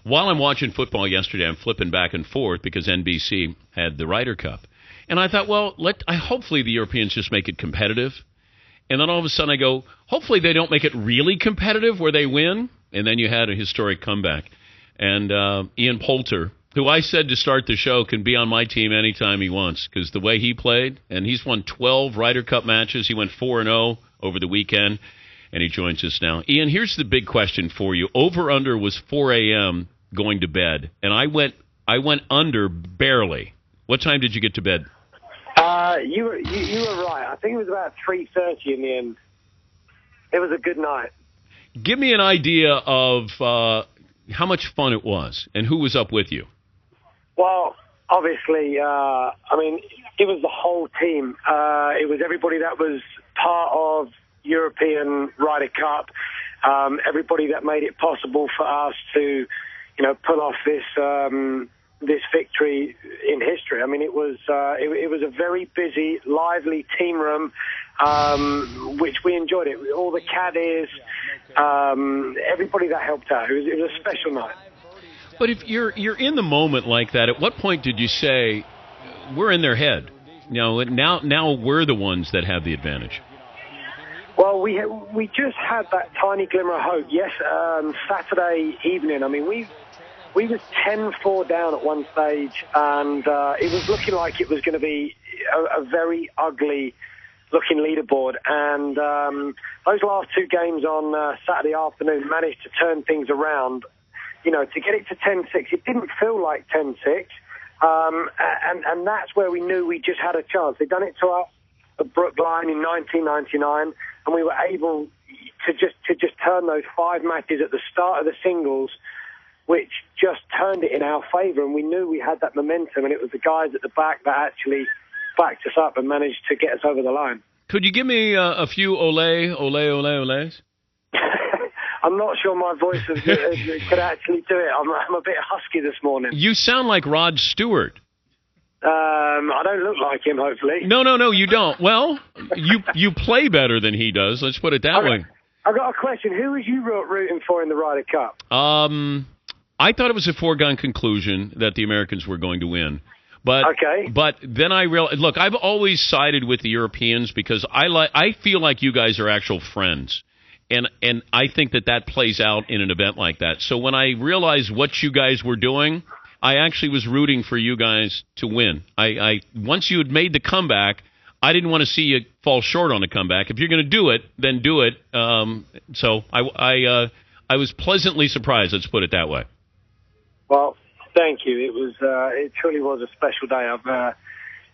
while I'm watching football yesterday, I'm flipping back and forth because NBC had the Ryder Cup. And I thought, well, hopefully the Europeans just make it competitive. And then all of a sudden I go, hopefully they don't make it really competitive where they win. And then you had a historic comeback. And Ian Poulter, who I said to start the show, can be on my team anytime he wants because the way he played, and he's won 12 Ryder Cup matches. He went 4-0 over the weekend, and he joins us now. Ian, here's the big question for you. Over-under was 4 a.m. going to bed, and I went under barely. What time did you get to bed? You were right. I think it was about 3:30 in the end. It was a good night. Give me an idea of how much fun it was and who was up with you. Well, obviously, it was the whole team. It was everybody that was part of European Ryder Cup, everybody that made it possible for us to, pull off this victory in history. I mean, it was a very busy, lively team room, which we enjoyed it. All the caddies, everybody that helped out. It was a special night. But if you're in the moment like that, at what point did you say, we're in their head? Now we're the ones that have the advantage. Well, we just had that tiny glimmer of hope. Yes, Saturday evening. I mean, we was 10-4 down at one stage, and it was looking like it was going to be a very ugly-looking leaderboard. And those last two games on Saturday afternoon managed to turn things around. To get it to 10-6, it didn't feel like 10-6, and that's where we knew we just had a chance. They'd done it to us at Brookline in 1999, and we were able to just turn those 5 matches at the start of the singles, which just turned it in our favour, and we knew we had that momentum, and it was the guys at the back that actually backed us up and managed to get us over the line. Could you give me a few ole? I'm not sure my voice could actually do it. I'm a bit husky this morning. You sound like Rod Stewart. I don't look like him, hopefully. No, you don't. Well, you play better than he does. Let's put it that way. I've got a question. Who was you rooting for in the Ryder Cup? I thought it was a foregone conclusion that the Americans were going to win. But then I realized, look, I've always sided with the Europeans because I feel like you guys are actual friends. And I think that plays out in an event like that. So when I realized what you guys were doing, I actually was rooting for you guys to win. I once you had made the comeback, I didn't want to see you fall short on the comeback. If you're going to do it, then do it. So I was pleasantly surprised. Let's put it that way. Well, thank you. It truly was a special day.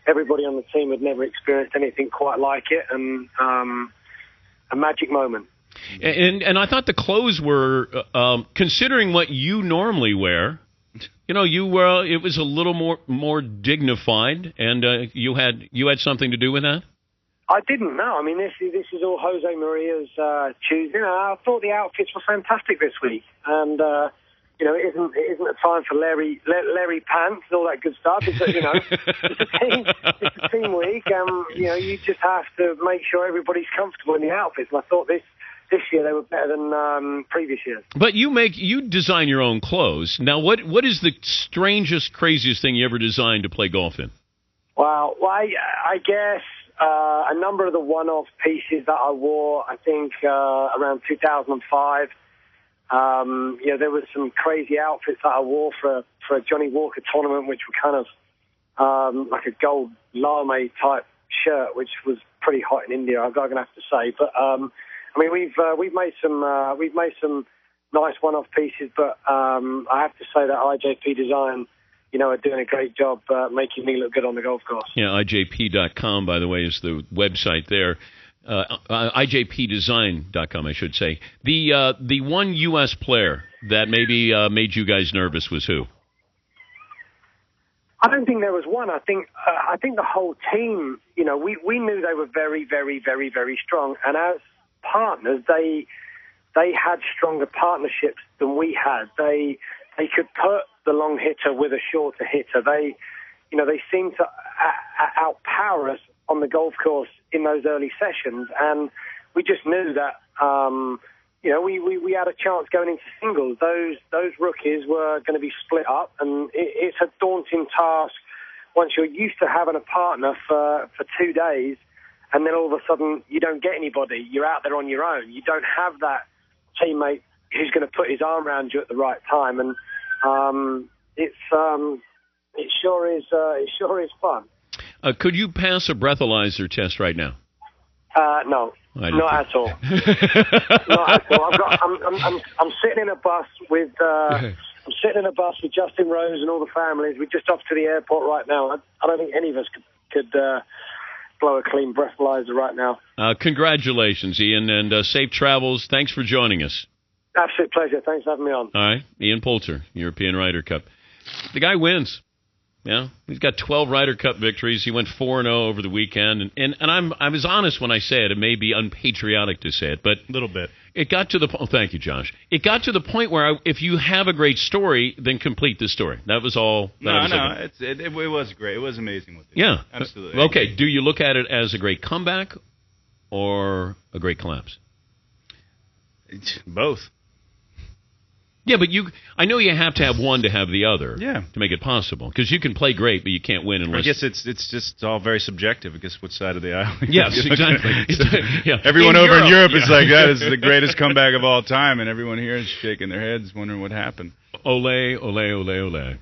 Everybody on the team had never experienced anything quite like it, and a magic moment. And I thought the clothes were, considering what you normally wear, it was a little more dignified, and you had something to do with that? I didn't know. I mean, this is all Jose Maria's choosing. I thought the outfits were fantastic this week, and it isn't a time for Larry pants and all that good stuff. It's a team week, you just have to make sure everybody's comfortable in the outfits. And I thought this year they were better than previous years. But you design your own clothes. Now, what is the strangest, craziest thing you ever designed to play golf in? Well, I guess a number of the one-off pieces that I wore, I think around 2005. There was some crazy outfits that I wore for a Johnny Walker tournament, which were kind of like a gold lame type shirt, which was pretty hot in India, I'm going to have to say. But we've made some nice one-off pieces, but I have to say that IJP Design, are doing a great job making me look good on the golf course. Yeah, IJP.com, by the way, is the website there. IJPdesign.com, I should say. The one U.S. player that maybe made you guys nervous was who? I don't think there was one. I think the whole team, we knew they were very, very, very, very strong. And as partners, they had stronger partnerships than we had. They could put the long hitter with a shorter hitter. They seemed to outpower us on the golf course in those early sessions, and we just knew that we had a chance going into singles. Those rookies were going to be split up, and it's a daunting task once you're used to having a partner for 2 days, and then all of a sudden you don't get anybody. You're out there on your own. You don't have that teammate who's going to put his arm around you at the right time, and it sure is fun. Could you pass a breathalyzer test right now? No, not at all. Not at all. I'm sitting in a bus with Justin Rose and all the families. We're just off to the airport right now. I don't think any of us could blow a clean breathalyzer right now. Congratulations, Ian, and safe travels. Thanks for joining us. Absolute pleasure. Thanks for having me on. All right, Ian Poulter, European Ryder Cup. The guy wins. Yeah, he's got 12 Ryder Cup victories. He went 4-0 over the weekend, and I was honest when I say it. It may be unpatriotic to say it, but a little bit. It got to the point. Oh, thank you, Josh. It got to the point where if you have a great story, then complete the story. That was all. It was great. It was amazing with it. Yeah, absolutely. Okay, do you look at it as a great comeback or a great collapse? Both. Yeah, but I know you have to have one to have the other. Yeah. To make it possible, because you can play great, but you can't win unless. I guess it's just all very subjective. I guess which side of the aisle. Yes, exactly. Yeah. Everyone over in Europe is like, that is the greatest comeback of all time, and everyone here is shaking their heads, wondering what happened. Ole, ole, ole, ole.